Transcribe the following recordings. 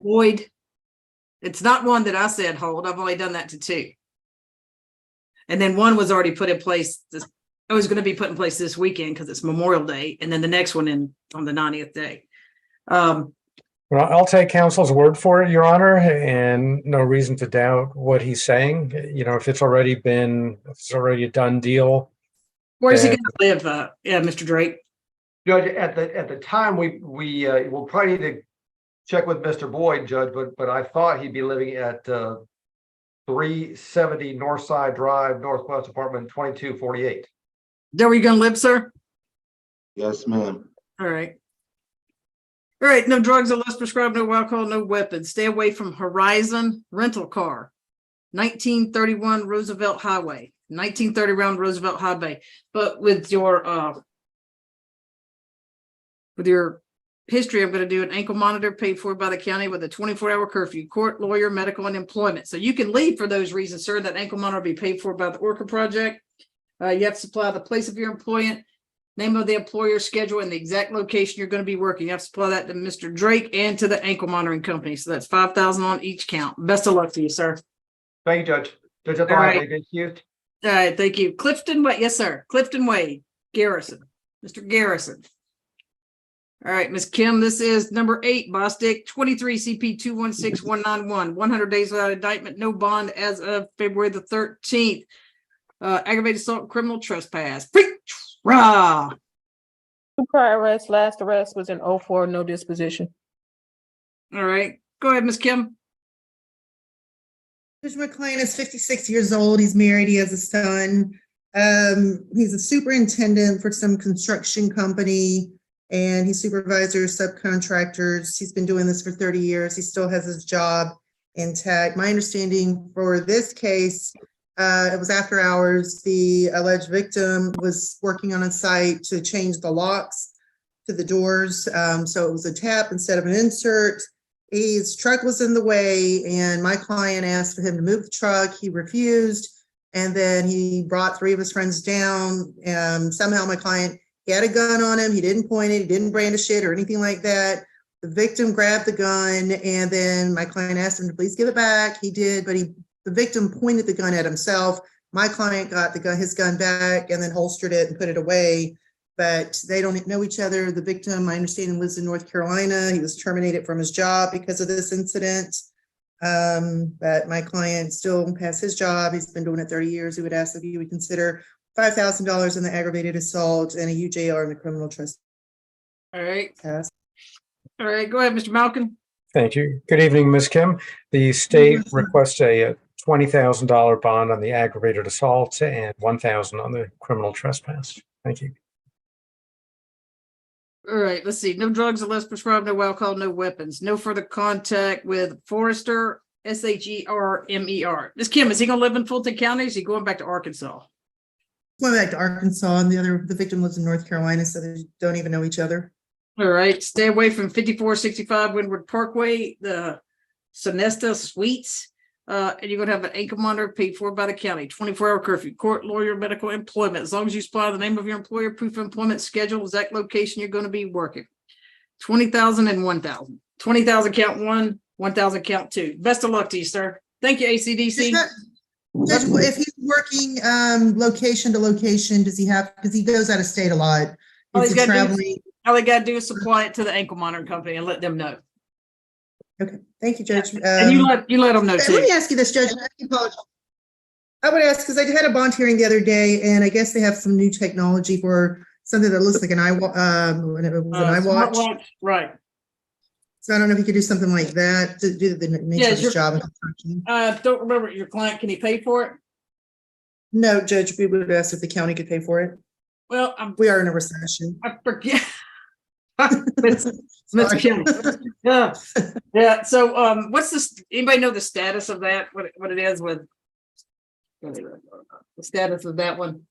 Boyd. It's not one that I said hold. I've only done that to 2. And then one was already put in place. It was going to be put in place this weekend because it's Memorial Day. And then the next one on the 90th day. Well, I'll take council's word for it, Your Honor, and no reason to doubt what he's saying. You know, if it's already a done deal. Where's he going to live? Mr. Drake. Judge, at the time, we will probably need to check with Mr. Boyd, Judge, but I thought he'd be living at 370 Northside Drive, Northwest Apartment 2248. Is that where you're going to live, sir? Yes, ma'am. All right. All right. No drugs unless prescribed, no alcohol, no weapons. Stay away from Horizon Rental Car, 1931 Roosevelt Highway, 1931 Roosevelt Highway. But with your history, I'm going to do an ankle monitor paid for by the county with a 24-hour curfew, court, lawyer, medical, and employment. So you can leave for those reasons, sir. That ankle monitor will be paid for by the Orca Project. You have to supply the place of your employment, name of the employer, schedule, and the exact location you're going to be working. You have to supply that to Mr. Drake and to the ankle monitoring company. So that's $5,000 on each count. Best of luck to you, sir. Thank you, Judge. Judge, that's All all I right. have. Thank you. All right, thank you. Clifton Wade, yes, sir. Clifton Wade, Garrison, Mr. Garrison. All right, Ms. Kim, this is number 8, Bostic, 23 CP 216191, 100 days without indictment, no bond as of February the 13th. Aggravated assault, criminal trespass. Rah! 2 prior arrests. Last arrest was in 04, no disposition. All right, go ahead, Ms. Kim. My client is 56 years old. He's married. He has a son. He's a superintendent for some construction company, and he supervises subcontractors. He's been doing this for 30 years. He still has his job intact. My understanding for this case, it was after hours. The alleged victim was working on a site to change the locks to the doors. So it was a tap instead of an insert. His truck was in the way, and my client asked for him to move the truck. He refused, and then he brought 3 of his friends down. Somehow my client, he had a gun on him. He didn't point it. He didn't brandish it or anything like that. The victim grabbed the gun, and then my client asked him to please give it back. He did, but the victim pointed the gun at himself. My client got his gun back and then holstered it and put it away. But they don't know each other. The victim, my understanding, lives in North Carolina. He was terminated from his job because of this incident. But my client still has his job. He's been doing it 30 years. He would ask if you would consider $5,000 in the aggravated assault and a UJR in the criminal trespass. All right. All right, go ahead, Mr. Malkin. Thank you. Good evening, Ms. Kim. The state requests a $20,000 bond on the aggravated assault and $1,000 on the criminal trespass. Thank you. All right, let's see. No drugs unless prescribed, no alcohol, no weapons, no further contact with Forrester, SHERMER. Ms. Kim, is he going to live in Fulton County? Or is he going back to Arkansas? Going back to Arkansas, and the victim lives in North Carolina, so they don't even know each other. All right, stay away from 5465 Windward Parkway, the Sonesta Suites. And you're going to have an ankle monitor paid for by the county, 24-hour curfew, court, lawyer, medical, employment. As long as you supply the name of your employer, proof of employment, schedule, exact location you're going to be working. 20,000 and 1,000. 20,000 count 1, 1,000 count 2. Best of luck to you, sir. Thank you, ACDC. If he's working location to location, does he have, because he goes out of state a lot? All Is he's he got to traveling? all they got to do is supply it to the ankle monitoring company and let them know. Okay, thank you, Judge. And you let them know Let too. me ask you this, Judge. I apologize. I would ask, because I had a bond hearing the other day, and I guess they have some new technology for something that looks like an iWatch. Smartwatch, right. So I don't know if you could do something like that to do the nature of his job in construction. Don't remember your client. Can he pay for it? No, Judge, we would ask if the county could pay for it. Well, We are in a recession. I forget. Mr. Kim. Yeah. So, what's this? Anybody know the status of that? What it is with the status of that one?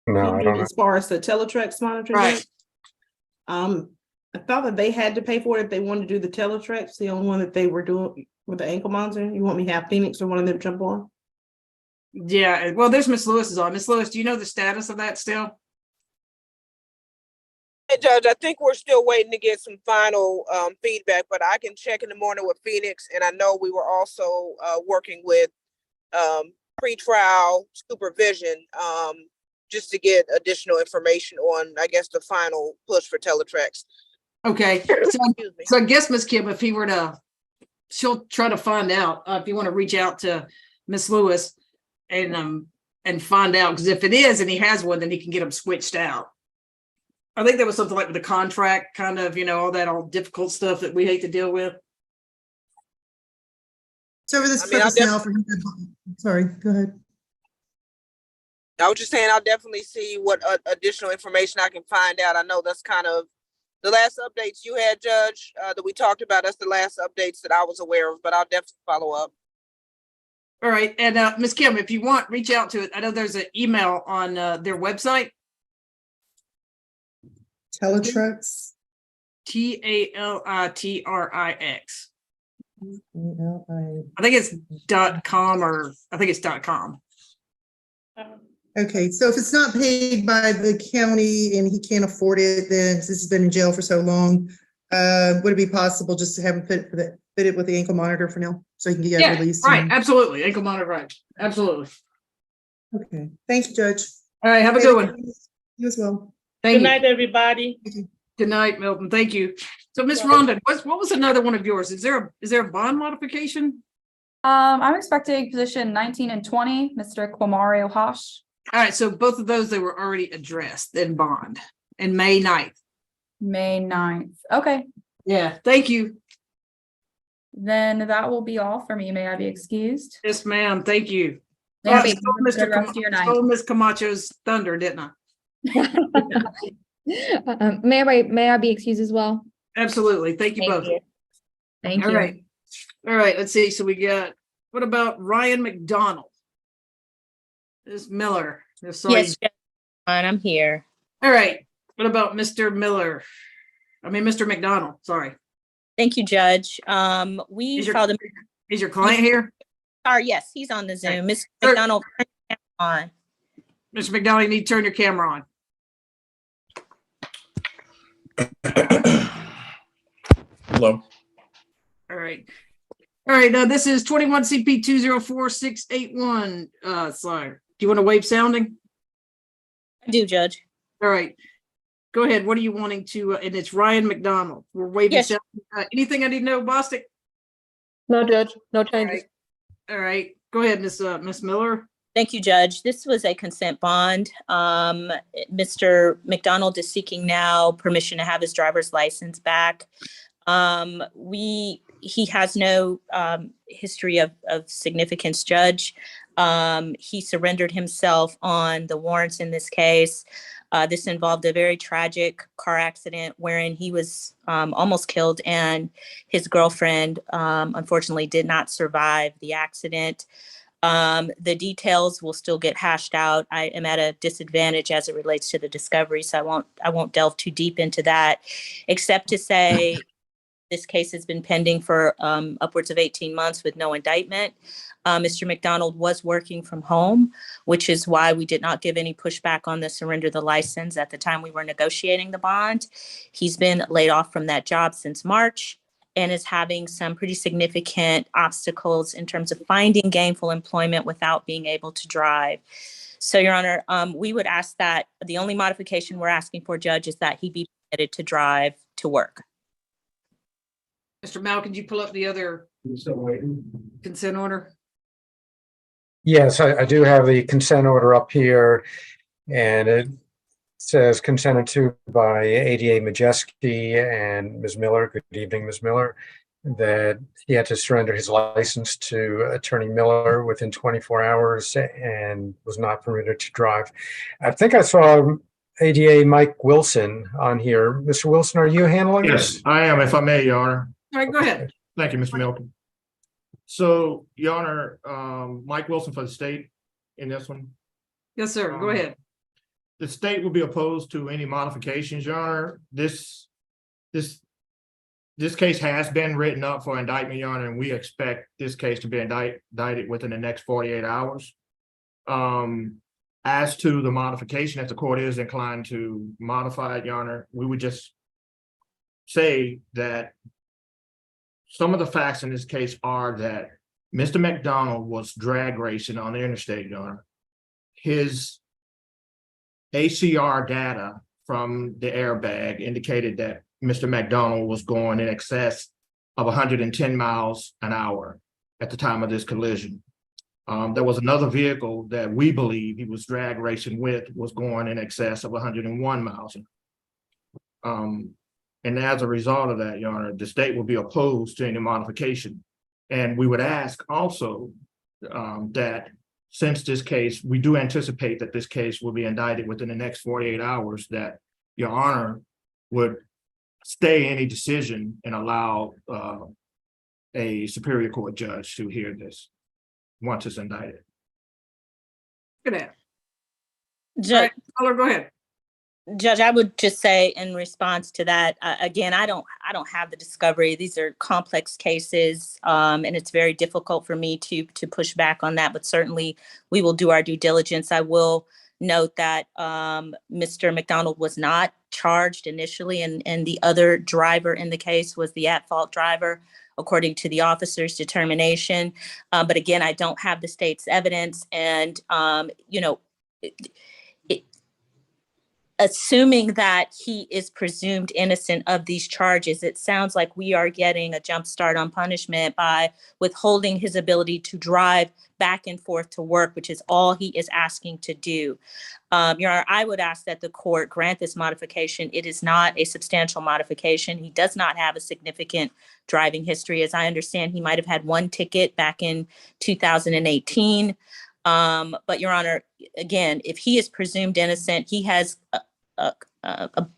No, I don't know. As far as the Teletrex monitor, Right. I thought that they had to pay for it if they wanted to do the Teletrex, the only one that they were doing with the ankle monitor. You want me to have Phoenix or one of them jump on? Yeah. Well, there's Miss Lewis is on. Miss Lewis, do you know the status of that still? Hey, Judge, I think we're still waiting to get some final feedback, but I can check in the morning with Phoenix. And I know we were also working with pretrial supervision just to get additional information on, I guess, the final push for teletracks. Okay, Excuse me. so I guess Miss Kim, if he were to, she'll try to find out, if you want to reach out to Miss Lewis and find out, because if it is and he has one, then he can get them switched out. I think there was something like with the contract, kind of, all that all difficult stuff that we hate to deal with. So for this I mean, purpose now, sorry, go ahead. I was just saying, I'll definitely see what additional information I can find out. I know that's kind of the last updates you had, Judge, that we talked about. That's the last updates that I was aware of, but I'll definitely follow up. All right, and Miss Kim, if you want, reach out to it. I know there's an email on their website. Teletrux. TALITRIX. L-I- I think it's .com or I think it's .com. Okay, so if it's not paid by the county and he can't afford it, then since he's been in jail for so long, would it be possible just to have him fit it with the ankle monitor for now, so he can get released? Right, absolutely. Ankle monitor, right. Absolutely. Okay, thank you, Judge. All right, have a good one. You as well. Thank Good you. night, everybody. Good night, Milton. Thank you. So Miss Rhonda, what was another one of yours? Is there a bond modification? I'm expecting position 19 and 20, Mr. Quamario Hosh. All right, so both of those, they were already addressed in bond in May 9th. May 9th. Okay, Yeah, thank you. then that will be all for me. May I be excused? Yes, ma'am. Thank you. May I I be stole excused for the rest of your night? stole Miss Camacho's thunder, didn't I? May I be excused as well? Absolutely. Thank you both. Thank All you. right. All right, let's see. So we got, what about Ryan McDonald? This Miller. Yes, Judge, I'm here. All right. What about Mr. Miller? Mr. McDonald, sorry. Thank you, Judge. We Is your, filed is your client here? yes, he's on the Zoom. Mr. Sir. McDonald, turn your camera on. Mr. McDonald, you need to turn your camera on. Hello. All right. All right, this is 21 CP 204681. Sorry. Do you want to wave sounding? I do, Judge. All right. Go ahead. What are you wanting to, and it's Ryan McDonald. We're waving Yes. sounding. Anything I need to know, Bostic? No, Judge, no All changes. right. All right. Go ahead, Miss Miller. Thank you, Judge. This was a consent bond. Mr. McDonald is seeking now permission to have his driver's license back. He has no history of significance, Judge. He surrendered himself on the warrants in this case. This involved a very tragic car accident wherein he was almost killed, and his girlfriend unfortunately did not survive the accident. The details will still get hashed out. I am at a disadvantage as it relates to the discovery, so I won't delve too deep into that, except to say this case has been pending for upwards of 18 months with no indictment. Mr. McDonald was working from home, which is why we did not give any pushback on the surrender the license at the time we were negotiating the bond. He's been laid off from that job since March and is having some pretty significant obstacles in terms of finding gainful employment without being able to drive. So, Your Honor, we would ask that the only modification we're asking for, Judge, is that he be permitted to drive to work. Mr. Mal, could you pull up the other consent order? Yes, I do have the consent order up here, and it says consented to by ADA Majeski and Ms. Miller. Good evening, Ms. Miller. That he had to surrender his license to Attorney Miller within 24 hours and was not permitted to drive. I think I saw ADA Mike Wilson on here. Mr. Wilson, are you handling this? Yes, I am, if I may, Your Honor. All right, go ahead. Thank you, Mr. Milton. So, Your Honor, Mike Wilson for the state in this one. Yes, sir. Go ahead. The state will be opposed to any modifications, Your Honor. This case has been written up for indictment, Your Honor, and we expect this case to be indicted within the next 48 hours. As to the modification, if the court is inclined to modify it, Your Honor, we would just say that some of the facts in this case are that Mr. McDonald was drag racing on the interstate, Your Honor. His ACR data from the airbag indicated that Mr. McDonald was going in excess of 110 miles an hour at the time of this collision. There was another vehicle that we believe he was drag racing with was going in excess of 101 miles. And as a result of that, Your Honor, the state will be opposed to any modification. And we would ask also that since this case, we do anticipate that this case will be indicted within the next 48 hours, that Your Honor would stay any decision and allow a Superior Court judge to hear this once it's indicted. Look at that. Judge, All right, Mueller, go ahead. Judge, I would just say in response to that, again, I don't have the discovery. These are complex cases, and it's very difficult for me to push back on that. But certainly, we will do our due diligence. I will note that Mr. McDonald was not charged initially, and the other driver in the case was the at-fault driver, according to the officer's determination. But again, I don't have the state's evidence, and you know. Assuming that he is presumed innocent of these charges, it sounds like we are getting a jump start on punishment by withholding his ability to drive back and forth to work, which is all he is asking to do. Your Honor, I would ask that the court grant this modification. It is not a substantial modification. He does not have a significant driving history. As I understand, he might have had one ticket back in 2018. But Your Honor, again, if he is presumed innocent, he has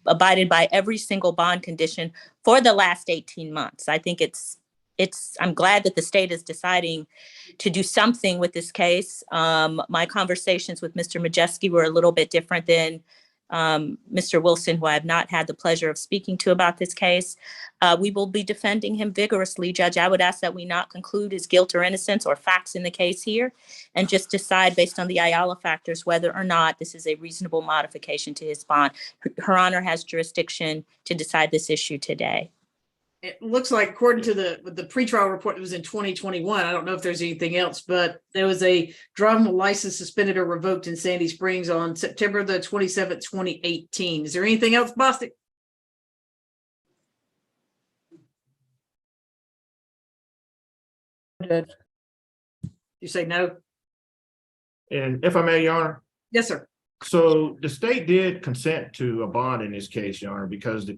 abided by every single bond condition for the last 18 months. I think I'm glad that the state is deciding to do something with this case. My conversations with Mr. Majeski were a little bit different than Mr. Wilson, who I have not had the pleasure of speaking to about this case. We will be defending him vigorously, Judge. I would ask that we not conclude his guilt or innocence or facts in the case here, and just decide based on the Ayala factors whether or not this is a reasonable modification to his bond. Her Honor has jurisdiction to decide this issue today. It looks like, according to the pretrial report, it was in 2021. I don't know if there's anything else, but there was a driving license suspended or revoked in Sandy Springs on September the 27th, 2018. Is there anything else, Bostic? Judge. You say no? And if I may, Your Honor, Yes, sir. so the state did consent to a bond in this case, Your Honor, because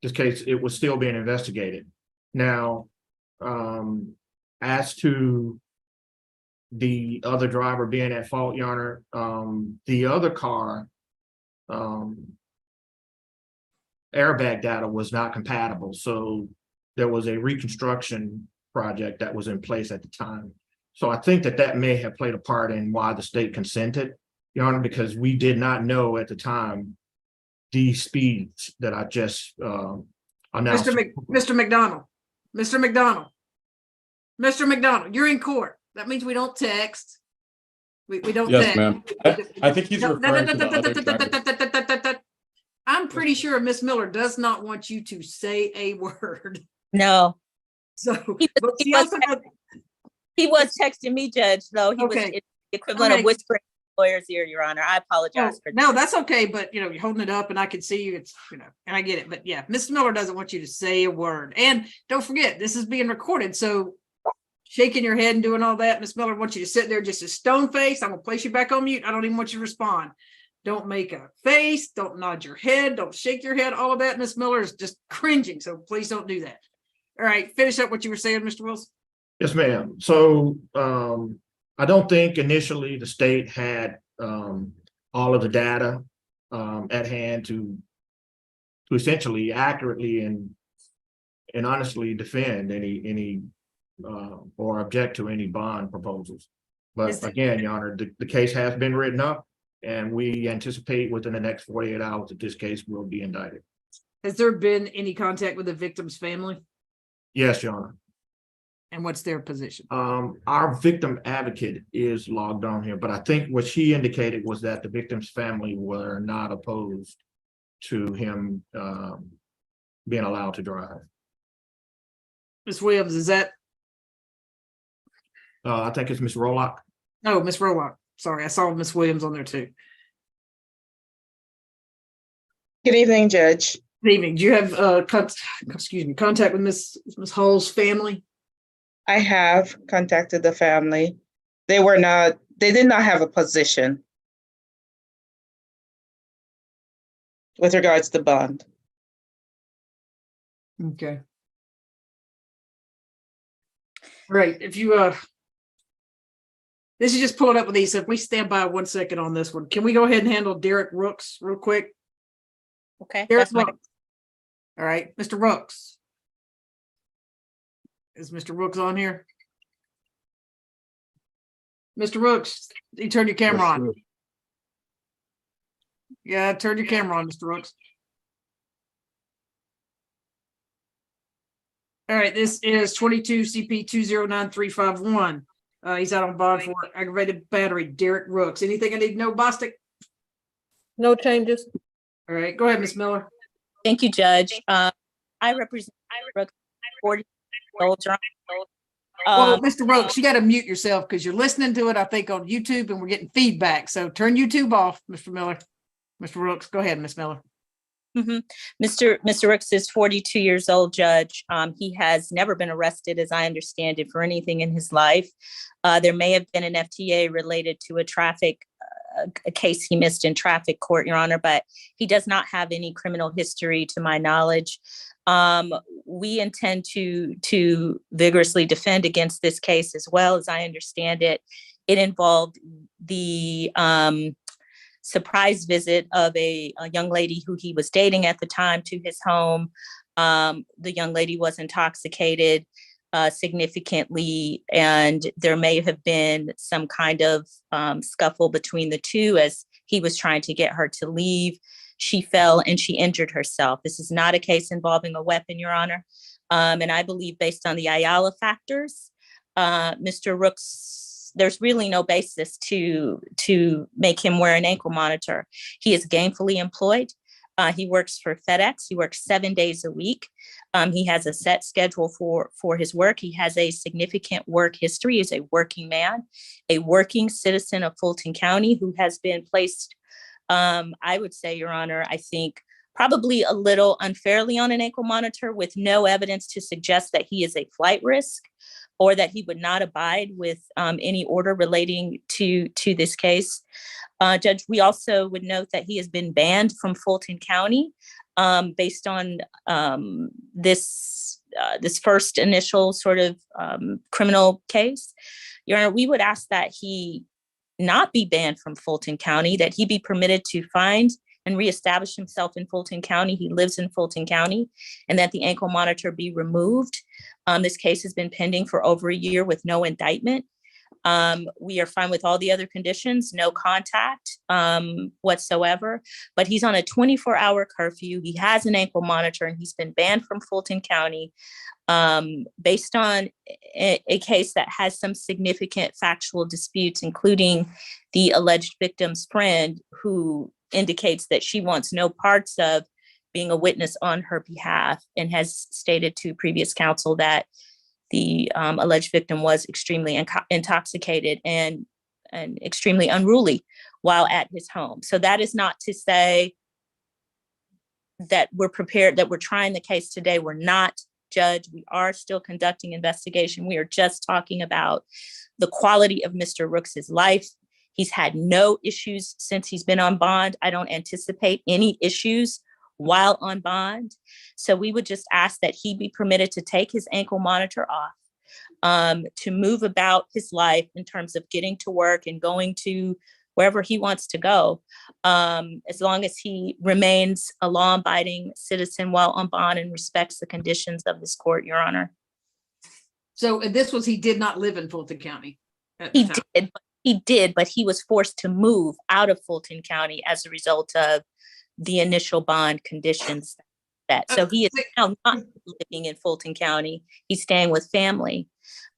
this case, it was still being investigated. Now, as to the other driver being at fault, Your Honor, the other car, airbag data was not compatible. So there was a reconstruction project that was in place at the time. So I think that may have played a part in why the state consented, Your Honor, because we did not know at the time the speeds that I just announced. Mr. McDonald, Mr. McDonald, you're in court. That means we don't text. We don't Yes, text. ma'am. I think he's referring to the other driver. I'm pretty sure Miss Miller does not want you to say a word. No. So, but He she was, also- he was texting me, Judge, though. He was Okay. it's the equivalent Okay. of whispering in the lawyer's ear, Your Honor. I apologize for that. No, that's okay, but you're holding it up and I can see you, it's, and I get it, but yeah, Miss Miller doesn't want you to say a word. And don't forget, this is being recorded, so shaking your head and doing all that, Miss Miller wants you to sit there just a stone face. I'm gonna place you back on mute. I don't even want you to respond. Don't make a face, don't nod your head, don't shake your head, all of that, Miss Miller is just cringing, so please don't do that. All right, finish up what you were saying, Mr. Wilson. Yes, ma'am. So I don't think initially the state had all of the data at hand to essentially accurately and honestly defend any or object to any bond proposals. But again, Your Honor, the case has been written up, and we anticipate within the next 48 hours that this case will be indicted. Has there been any contact with the victim's family? Yes, Your Honor. And what's their position? Our victim advocate is logged on here, but I think what she indicated was that the victim's family were not opposed to him being allowed to drive. Ms. Williams, is that? I think it's Ms. Rolock. No, Ms. Rolock. Sorry, I saw Ms. Williams on there too. Good evening, Judge. Good evening. Do you have contact with Ms. Hall's family? I have contacted the family. They did not have a position with regards to bond. Okay. Right. If you this is just pulling up with these. If we stand by 1 second on this one, can we go ahead and handle Derek Rooks real quick? Okay, Derek that's my, Rooks. All right, Mr. Rooks. Is Mr. Rooks on here? Mr. Rooks, you turn your camera Yes, on. sir. Yeah, turn your camera on, Mr. Rooks. All right, this is 22 CP 209351. He's out on bond for aggravated battery. Derek Rooks. Anything I need to know, Bostic? No changes. All right, go ahead, Ms. Miller. thank you, Judge. I represent 40 old. Well, Mr. Rooks, you got to mute yourself because you're listening to it, I think, on YouTube, and we're getting feedback. So turn YouTube off, Mr. Miller. Mr. Rooks, go ahead, Ms. Miller. Mr. Rooks is 42 years old, Judge. He has never been arrested, as I understand it, for anything in his life. There may have been an FTA related to a case he missed in traffic court, Your Honor, but he does not have any criminal history to my knowledge. We intend to vigorously defend against this case as well. As I understand it, it involved the surprise visit of a young lady who he was dating at the time to his home. The young lady was intoxicated significantly, and there may have been some kind of scuffle between the two as he was trying to get her to leave. She fell and she injured herself. This is not a case involving a weapon, Your Honor. And I believe based on the Ayala factors, Mr. Rooks, there's really no basis to make him wear an ankle monitor. He is gainfully employed. He works for FedEx. He works 7 days a week. He has a set schedule for his work. He has a significant work history. He is a working man, a working citizen of Fulton County who has been placed, I would say, Your Honor, I think probably a little unfairly on an ankle monitor with no evidence to suggest that he is a flight risk or that he would not abide with any order relating to this case. Judge, we also would note that he has been banned from Fulton County based on this first initial sort of criminal case. Your Honor, we would ask that he not be banned from Fulton County, that he be permitted to find and reestablish himself in Fulton County. He lives in Fulton County, and that the ankle monitor be removed. This case has been pending for over a year with no indictment. We are fine with all the other conditions, no contact whatsoever, but he's on a 24-hour curfew. He has an ankle monitor and he's been banned from Fulton County based on a case that has some significant factual disputes, including the alleged victim's friend who indicates that she wants no parts of being a witness on her behalf and has stated to previous counsel that the alleged victim was extremely intoxicated and extremely unruly while at his home. So that is not to say that we're prepared, that we're trying the case today. We're not, Judge. We are still conducting investigation. We are just talking about the quality of Mr. Rooks's life. He's had no issues since he's been on bond. I don't anticipate any issues while on bond. So we would just ask that he be permitted to take his ankle monitor off, to move about his life in terms of getting to work and going to wherever he wants to go, as long as he remains a law-abiding citizen while on bond and respects the conditions of this court, Your Honor. So he did not live in Fulton County. He did, but he was forced to move out of Fulton County as a result of the initial bond conditions that. So he is now not living in Fulton County. He's staying with family.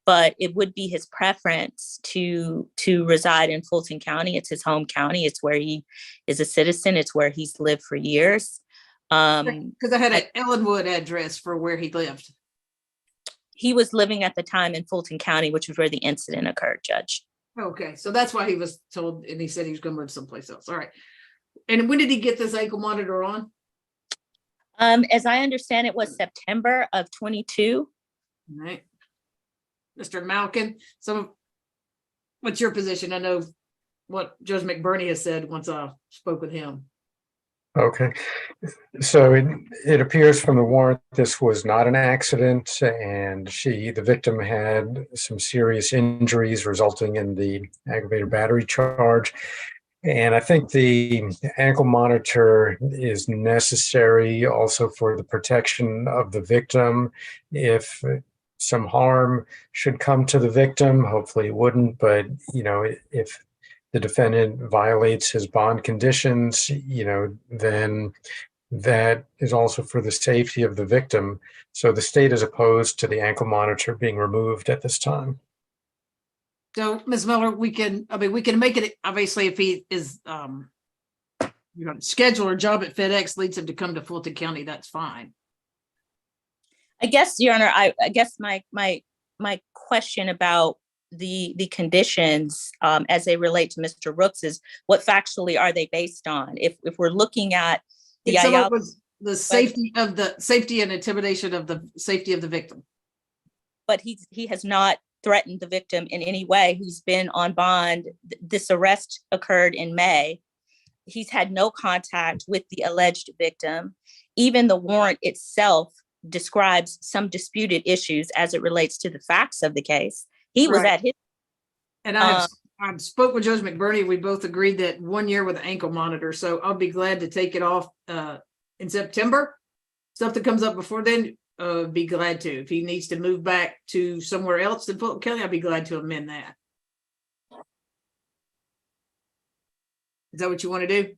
But it would be his preference to reside in Fulton County. It's his home county. It's where he is a citizen. It's where he's lived for years. Because I had an Ellenwood address for where he lived. He was living at the time in Fulton County, which was where the incident occurred, Judge. Okay, so that's why he was told, and he said he was going to move someplace else. All right. And when did he get this ankle monitor on? As I understand, it was September of 22. All right. Mr. Malkin, what's your position? I know what Judge McBurney has said once I spoke with him. Okay, so it appears from the warrant this was not an accident, and the victim had some serious injuries resulting in the aggravated battery charge. And I think the ankle monitor is necessary also for the protection of the victim. If some harm should come to the victim, hopefully it wouldn't, but if the defendant violates his bond conditions, then that is also for the safety of the victim. So the state is opposed to the ankle monitor being removed at this time. So, Ms. Miller, we can make it, obviously, if he is, schedule or job at FedEx leads him to come to Fulton County, that's fine. I guess, Your Honor, I guess my question about the conditions as they relate to Mr. Rooks is what factually are they based on? If we're looking at the the safety and intimidation of the safety of the victim. But he has not threatened the victim in any way. He's been on bond. This arrest occurred in May. He's had no contact with the alleged victim. Even the warrant itself describes some disputed issues as it relates to the facts of the case. He was at his. And I spoke with Judge McBurney. We both agreed that 1 year with an ankle monitor. So I'll be glad to take it off in September. Something comes up before then, be glad to. If he needs to move back to somewhere else in Fulton County, I'll be glad to amend that. Is that what you want to do?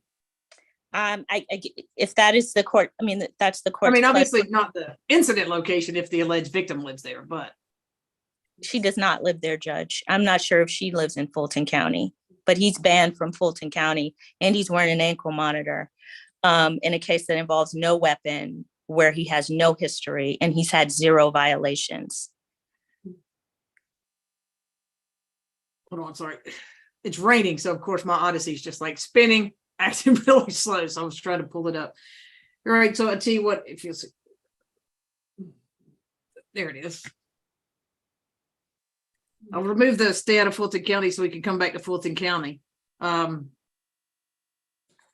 If that is the court, that's the court. Obviously not the incident location if the alleged victim lives there, but. She does not live there, Judge. I'm not sure if she lives in Fulton County, but he's banned from Fulton County and he's wearing an ankle monitor in a case that involves no weapon, where he has no history and he's had 0 violations. Hold on, sorry. It's raining, so of course my Odyssey is just like spinning, acting really slow. So I was trying to pull it up. All right, so I tell you what, if you see, there it is. I'll remove the stay out of Fulton County so we can come back to Fulton County. And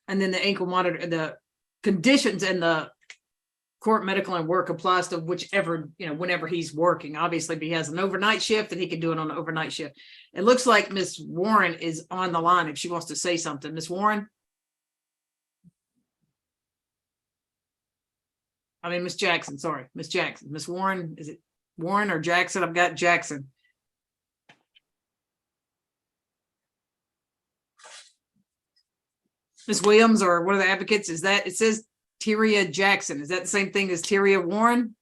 then the ankle monitor, the conditions and the court medical and work applies to whichever, whenever he's working. Obviously, if he has an overnight shift, then he can do it on an overnight shift. It looks like Miss Warren is on the line if she wants to say something. Miss Warren? Miss Jackson, sorry. Miss Jackson. Miss Warren, is it Warren or Jackson? I've got Jackson. Miss Williams or one of the advocates, is that, it says Tyria Jackson. Is that the same thing as Tyria Warren?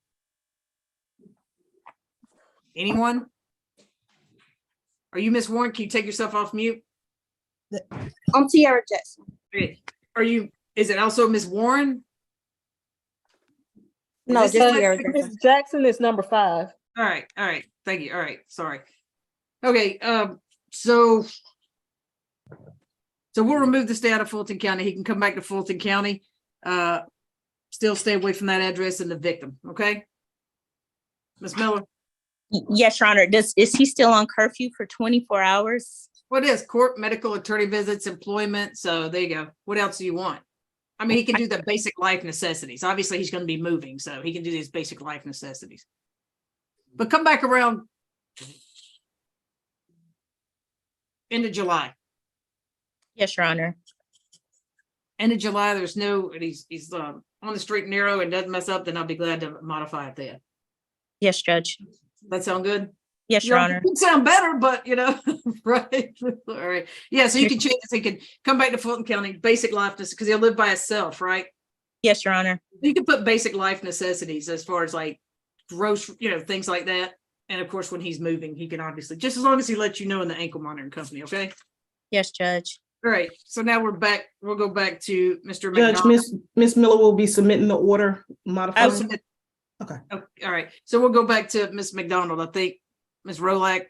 Anyone? Are you Miss Warren? Can you take yourself off mute? I'm Tiara Jackson. Is it also Miss Warren? No, Miss Jackson is number 5. All right. Thank you. All right. Sorry. Okay. So we'll remove the stay out of Fulton County. He can come back to Fulton County. Still stay away from that address and the victim. Okay. Ms. Miller. Yes, Your Honor. Is he still on curfew for 24 hours? What is court, medical, attorney visits, employment? So there you go. What else do you want? He can do the basic life necessities. Obviously, he's going to be moving, so he can do these basic life necessities. But come back around end of July. Yes, Your Honor. End of July, there's no, he's on the straight and narrow and doesn't mess up, then I'll be glad to modify it then. Yes, Judge. That sound good? Yes, Your Honor. It could sound better, but right. All right. Yeah, so you can change this. He can come back to Fulton County, basic life, because he'll live by himself, right? Yes, Your Honor. You can put basic life necessities as far as like gross, things like that. And of course, when he's moving, he can obviously, just as long as he lets you know in the ankle monitoring company, okay? Yes, Judge. All right, so now we're back, we'll go back to Mr. Judge, McDonald. Miss Miller will be submitting the order I'll modified. submit. Okay. All right, so we'll go back to Ms. McDonald, I think, Ms. Rolak.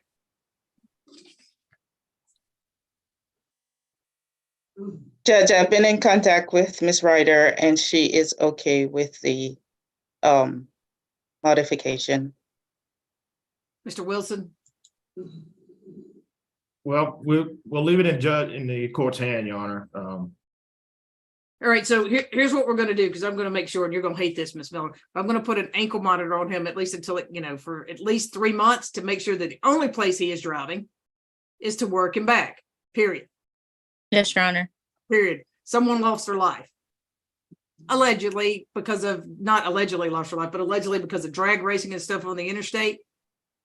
Judge, I've been in contact with Ms. Ryder and she is okay with the modification. Mr. Wilson. Well, we'll leave it in the court's hand, Your Honor. All right, so here's what we're gonna do, because I'm gonna make sure, and you're gonna hate this, Ms. Miller. I'm gonna put an ankle monitor on him at least until for at least 3 months to make sure that the only place he is driving is to work and back, period. Yes, Your Honor. Period. Someone lost their life. Allegedly, because of, not allegedly lost their life, but allegedly because of drag racing and stuff on the interstate.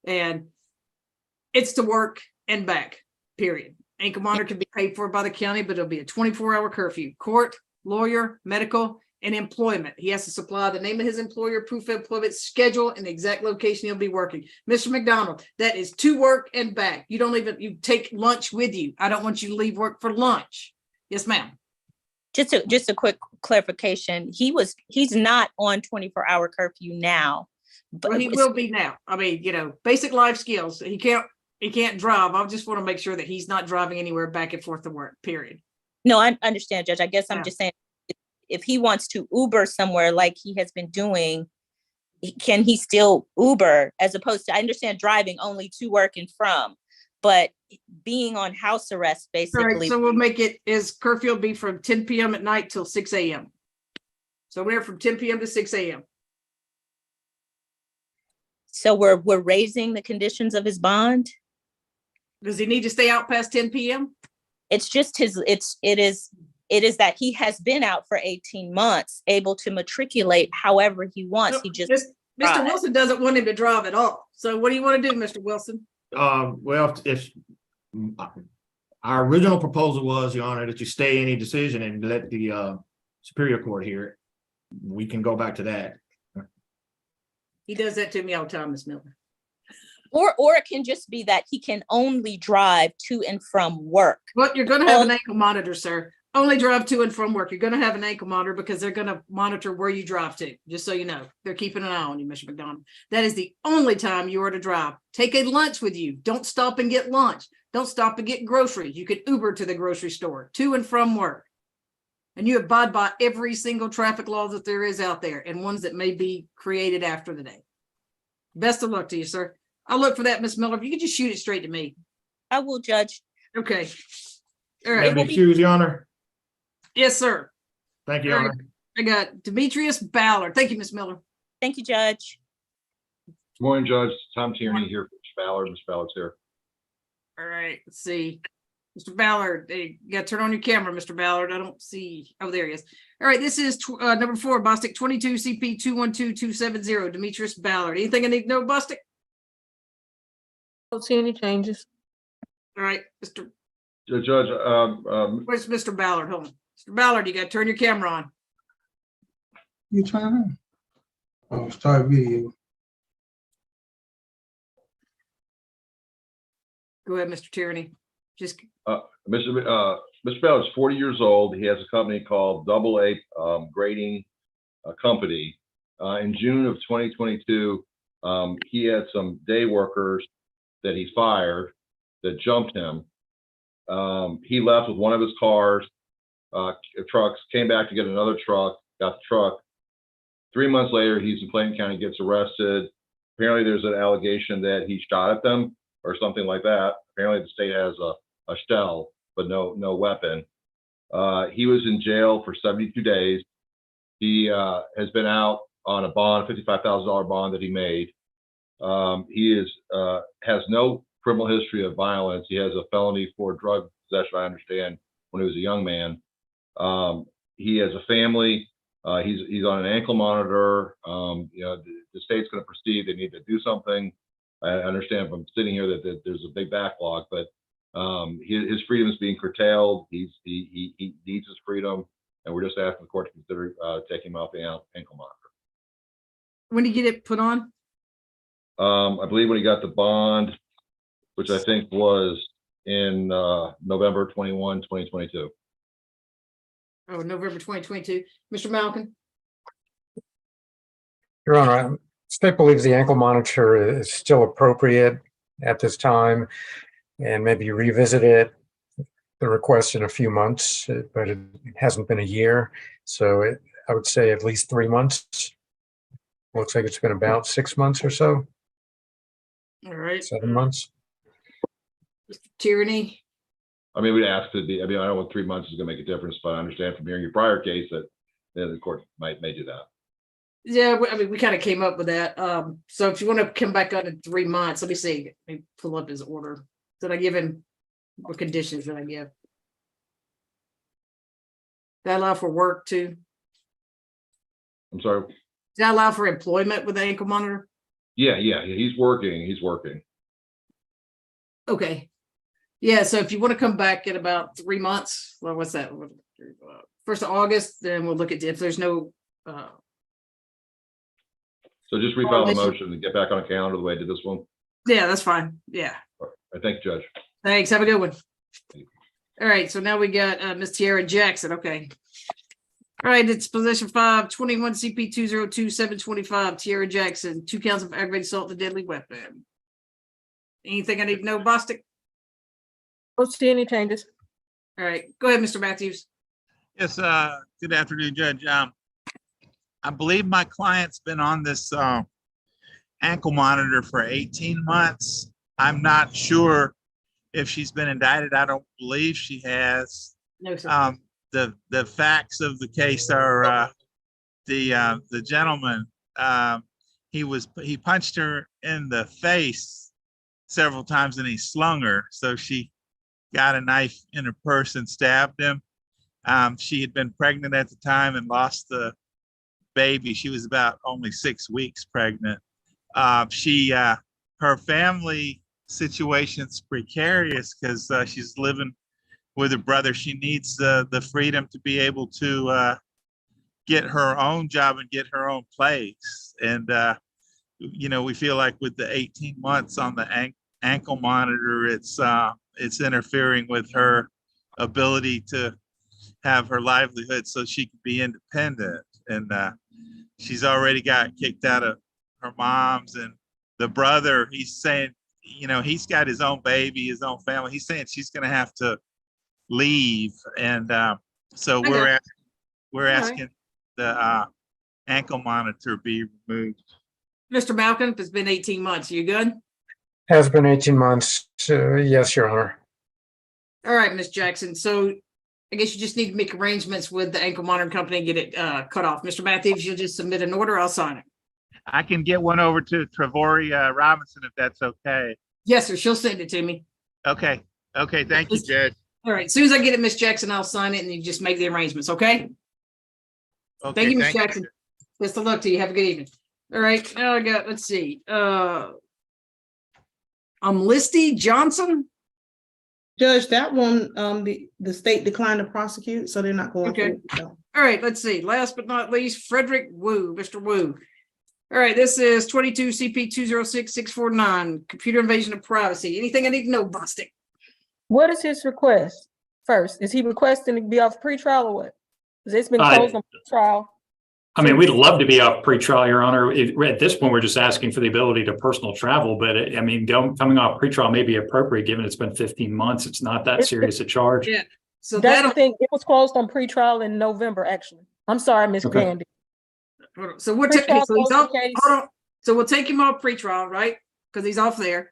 And it's to work and back, period. Ankle monitor can be paid for by the county, but it'll be a 24-hour curfew. Court, lawyer, medical, and employment. He has to supply the name of his employer, proof of employment, schedule, and the exact location he'll be working. Mr. McDonald, that is to work and back. You don't even, you take lunch with you. I don't want you to leave work for lunch. Yes, ma'am. Just a quick clarification. He's not on 24-hour curfew now. But Well, he will be now. I mean, basic life skills. He can't drive. I just want to make sure that he's not driving anywhere back and forth to work, period. No, I understand, Judge. I guess Yeah. I'm just saying, if he wants to Uber somewhere like he has been doing, can he still Uber as opposed to, I understand driving only to work and from, but being on house arrest, All basically. right, so we'll make it, his curfew will be from 10 p.m. at night till 6 a.m. So we're from 10 p.m. to 6 a.m. So we're raising the conditions of his bond. Does he need to stay out past 10 p.m.? It's just it is that he has been out for 18 months, able to matriculate however he wants. He just Mr. Wilson doesn't want him to drive at all. So what do you want to do, Mr. Wilson? Well, if our original proposal was, Your Honor, that you stay any decision and let the Superior Court hear it, we can go back to that. He does that to me all the time, Ms. Miller. Or it can just be that he can only drive to and from work. Well, you're going to have an ankle monitor, sir. Only drive to and from work. You're going to have an ankle monitor because they're going to monitor where you drive to, just so you know. They're keeping an eye on you, Mr. McDonald. That is the only time you are to drive. Take a lunch with you. Don't stop and get lunch. Don't stop and get groceries. You can Uber to the grocery store, to and from work. And you abide by every single traffic law that there is out there and ones that may be created after the day. Best of luck to you, sir. I'll look for that, Miss Miller. If you could just shoot it straight to me. I will, Judge. Okay. All May I right. be excused, Your Honor? Yes, sir. Thank you, Your All Honor. right. I got Demetrius Ballard. Thank you, Miss Miller. Thank you, Judge. Good morning, Judge. Tom Tierney here for Ms. Ballard. Ms. Ballard's here. All right. Let's see. Mr. Ballard, you got to turn on your camera, Mr. Ballard. I don't see. Oh, there he is. All right. This is number 4, Bostic 22 CP 212270. Demetrius Ballard. Anything I need to know, Bostic? Don't see any changes. All right, Mr. Judge, Where's Mr. Ballard? Hold on. Mr. Ballard, you got to turn your camera on. You trying? Oh, start video. Go ahead, Mr. Tierney. Just Mr. Ballard's 40 years old. He has a company called Double A Grading Company. In June of 2022, he had some day workers that he fired that jumped him. He left with one of his cars, trucks, came back to get another truck, got the truck. 3 months later, he's in Clayton County, gets arrested. Apparently there's an allegation that he shot at them or something like that. Apparently the state has a shell, but no weapon. He was in jail for 72 days. He has been out on a bond, $55,000 bond that he made. He has no criminal history of violence. He has a felony for drug possession, I understand, when he was a young man. He has a family. He's on an ankle monitor. The state's going to proceed. They need to do something. I understand from sitting here that there's a big backlog, but his freedom is being curtailed. He needs his freedom. and we're just asking the court to consider taking him off the ankle monitor. When did you get it put on? I believe when he got the bond, which I think was in November 2022. Oh, November 2022. Mr. Malcolm? Your Honor, state believes the ankle monitor is still appropriate at this time, and maybe revisit it, the request in a few months, but it hasn't been a year. So I would say at least 3 months. Looks like it's been about 6 months or so, All right. 7 months. Tyranny? I mean, we'd ask to be, I mean, I don't know what 3 months is gonna make a difference, but I understand from hearing your prior case that the court may do that. Yeah, I mean, we kind of came up with that. So if you want to come back on in 3 months, let me see. Let me pull up his order. Did I give him, what conditions did I give? Did I allow for work too? I'm sorry. Did I allow for employment with the ankle monitor? Yeah, he's working. Okay. Yeah, so if you want to come back in about 3 months, well, what's that? 1st of August, then we'll look at if there's no So just refile the motion and get back on a calendar the way I did this one. yeah, that's fine. Yeah. I thank you, Judge. Thanks. Have a good one. All right. So now we got Miss Tiara Jackson. Okay. All right. It's position 5, 21 CP 202-725. Tiara Jackson, 2 counts of aggravated assault with a deadly weapon. Anything I need to know, Bostic? Don't see any changes. All right. Go ahead, Mr. Matthews. Yes, good afternoon, Judge. I believe my client's been on this ankle monitor for 18 months. I'm not sure if she's been indicted. I don't believe she has. No, sir. The facts of the case are the gentleman, he punched her in the face several times and he slung her. So she got a knife in her purse and stabbed him. She had been pregnant at the time and lost the baby. She was about only 6 weeks pregnant. Her family situation's precarious because she's living with her brother. She needs the freedom to be able to get her own job and get her own place. And we feel like with the 18 months on the ankle monitor, it's interfering with her ability to have her livelihood so she can be independent. And she's already got kicked out of her mom's, and the brother, he's saying, he's got his own baby, his own family. He's saying she's going to have to leave. And so we're asking the ankle monitor be removed. Mr. Malcolm, it's been 18 months. You good? Has been 18 months. Yes, Your Honor. All right, Miss Jackson. So I guess you just need to make arrangements with the ankle monitor company and get it cut off. Mr. Matthews, you'll just submit an order. I'll sign it. I can get one over to Trevory Robinson if that's okay. Yes, sir. She'll send it to me. Okay. Thank you, Judge. All right. As soon as I get it, Miss Jackson, I'll sign it and you just make the arrangements. Okay. Thank you, Miss Jackson. Best of luck to you. Have a good evening. All right. Now I got, let's see. Listy Johnson. Judge, that one, the state declined to prosecute, so they're not going. Okay. So. All right. Let's see. Last but not least, Frederick Wu, Mr. Wu. All right. This is 22 CP 206-649, computer invasion of privacy. Anything I need to know, Bostic? What is his request first? Is he requesting to be off pretrial or what? Because it's been closed on trial. I mean, we'd love to be off pretrial, Your Honor. At this point, we're just asking for the ability to personal travel. But I mean, coming off pretrial may be appropriate given it's been 15 months. It's not that serious a charge. Yeah. So that's the thing. It was closed on pretrial in November, actually. I'm sorry, Miss Grandy. So we'll take so we'll take him off pretrial, right? Because he's off there.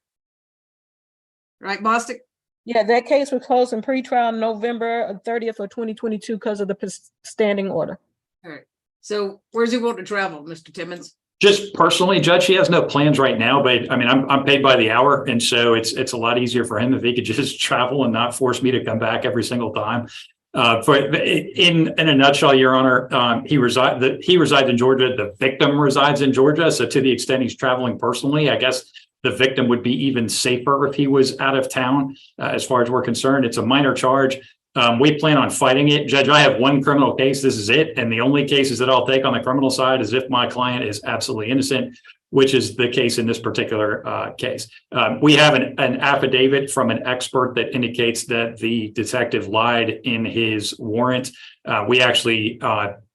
Right, Bostic? Yeah, that case was closed in pretrial November 30th of 2022 because of the standing order. All right. So where's he want to travel, Mr. Timmons? Just personally, Judge, he has no plans right now, but I mean, I'm paid by the hour. And so it's a lot easier for him if he could just travel and not force me to come back every single time. In a nutshell, Your Honor, he resides in Georgia. The victim resides in Georgia. So to the extent he's traveling personally, I guess the victim would be even safer if he was out of town. As far as we're concerned, it's a minor charge. We plan on fighting it. Judge, I have one criminal case. This is it. And the only cases that I'll take on the criminal side is if my client is absolutely innocent, which is the case in this particular case. We have an affidavit from an expert that indicates that the detective lied in his warrant. We actually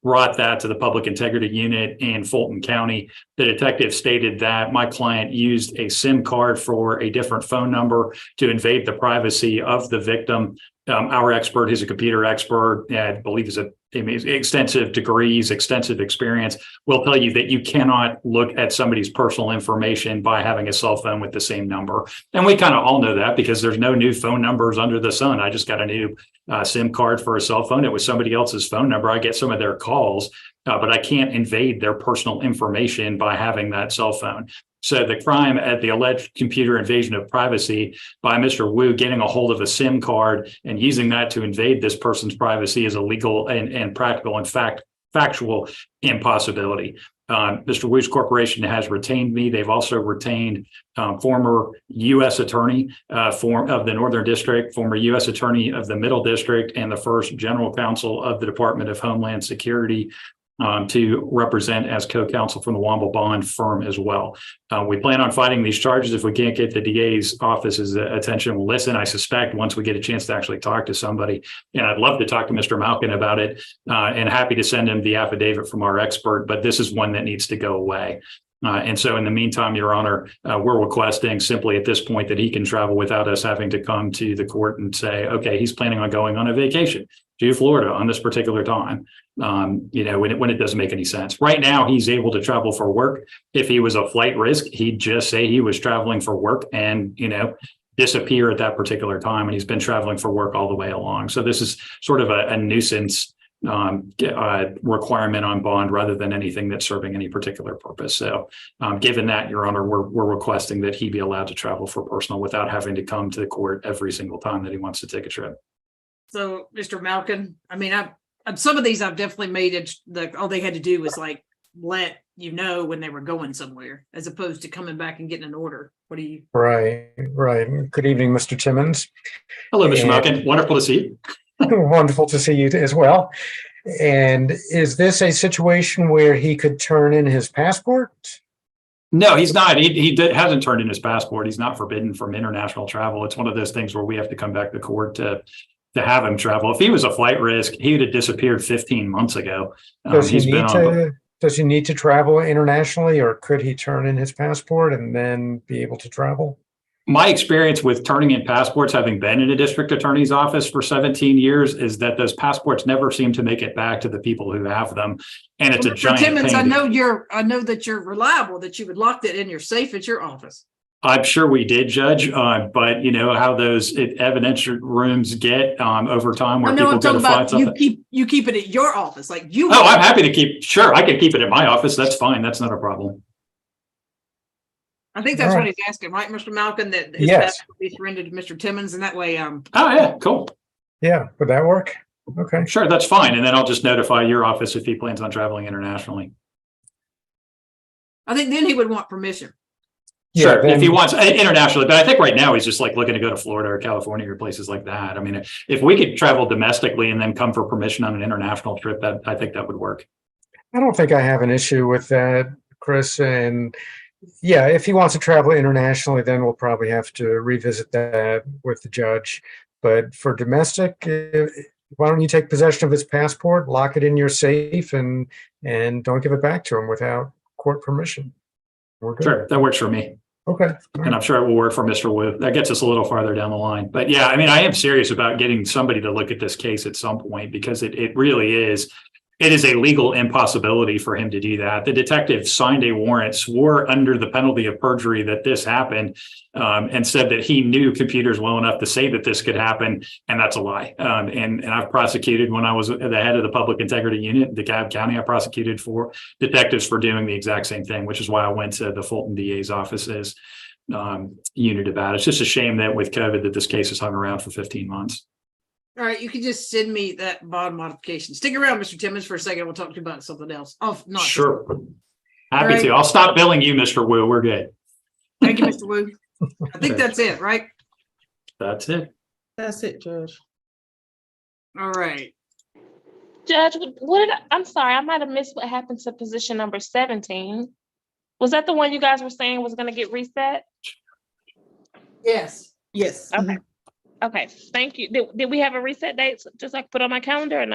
brought that to the Public Integrity Unit in Fulton County. The detective stated that my client used a SIM card for a different phone number to invade the privacy of the victim. Our expert, who's a computer expert, I believe is extensive degrees, extensive experience, will tell you that you cannot look at somebody's personal information by having a cell phone with the same number. And we kind of all know that because there's no new phone numbers under the sun. I just got a new SIM card for a cell phone. It was somebody else's phone number. I get some of their calls, but I can't invade their personal information by having that cell phone. So the crime at the alleged computer invasion of privacy by Mr. Wu getting a hold of a SIM card and using that to invade this person's privacy is a legal and practical and factual impossibility. Mr. Wu's corporation has retained me. They've also retained former U.S. attorney of the Northern District, former U.S. attorney of the Middle District, and the first general counsel of the Department of Homeland Security to represent as co-counsel from the Womble Bond firm as well. We plan on fighting these charges if we can't get the DA's office's attention. We'll listen, I suspect, once we get a chance to actually talk to somebody. And I'd love to talk to Mr. Malkin about it and happy to send him the affidavit from our expert, but this is one that needs to go away. And so in the meantime, Your Honor, we're requesting simply at this point that he can travel without us having to come to the court and say, okay, he's planning on going on a vacation to Florida on this particular time. When it doesn't make any sense. Right now, he's able to travel for work. If he was a flight risk, he'd just say he was traveling for work and, disappear at that particular time. And he's been traveling for work all the way along. So this is sort of a nuisance requirement on bond rather than anything that's serving any particular purpose. So given that, Your Honor, we're requesting that he be allowed to travel for personal without having to come to the court every single time that he wants to take a trip. So, Mr. Malkin, I mean, some of these I've definitely made it, all they had to do was like let you know when they were going somewhere, as opposed to coming back and getting an order. What do you? Right. Good evening, Mr. Timmons. Hello, Mr. Malkin. Wonderful to see you. Wonderful to see you as well. And is this a situation where he could turn in his passport? No, he's not. He hasn't turned in his passport. He's not forbidden from international travel. It's one of those things where we have to come back to court to have him travel. If he was a flight risk, he would have disappeared 15 months ago. Does he need to travel internationally, or could he turn in his passport and then be able to travel? My experience with turning in passports, having been in a district attorney's office for 17 years, is that those passports never seem to make it back to the people who have them. And it's a giant Timmons, pain. I know that you're reliable, that you would lock that in your safe at your office. I'm sure we did, Judge, but you know how those evidence rooms get over time where people go to find something. You keep it at your office, like you. Oh, I'm happy to keep. Sure, I can keep it at my office. That's fine. That's not a problem. I think that's what he's asking, right, Mr. Malkin? That his passport be surrendered to Mr. Timmons, and that way. Oh yeah, cool. Yeah, would that work? Okay. Sure, that's fine. And then I'll just notify your office if he plans on traveling internationally. I think then he would want permission. Sure, if he wants internationally, but I think right now he's just like looking to go to Florida or California or places like that. I mean, if we could travel domestically and then come for permission on an international trip, I think that would work. I don't think I have an issue with that, Chris. And yeah, if he wants to travel internationally, then we'll probably have to revisit that with the judge. But for domestic, why don't you take possession of his passport, lock it in your safe, and don't give it back to him without court permission? We're good. Sure, that works for me. Okay. And I'm sure it will work for Mr. Wu. That gets us a little farther down the line. But yeah, I mean, I am serious about getting somebody to look at this case at some point, because it really is. It is a legal impossibility for him to do that. The detective signed a warrant, swore under the penalty of perjury that this happened, and said that he knew computers well enough to say that this could happen, and that's a lie. And I've prosecuted when I was the head of the Public Integrity Unit in DeKalb County. I prosecuted for detectives for doing the exact same thing, which is why I went to the Fulton DA's office's unit about it. It's just a shame that with COVID that this case has hung around for 15 months. All right, you can just send me that bond modification. Stick around, Mr. Timmons, for a second. We'll talk to you about something else. Oh, not sure. Happy to. I'll stop billing you, Mr. Wu. We're good. Thank you, Mr. Wu. I think that's it, right? That's it. That's it, Judge. All right. Judge, I'm sorry, I might have missed what happened to position number 17. Was that the one you guys were saying was gonna get reset? Yes. Yes. Okay. Okay, thank you. Did we have a reset date, just like put on my calendar or no?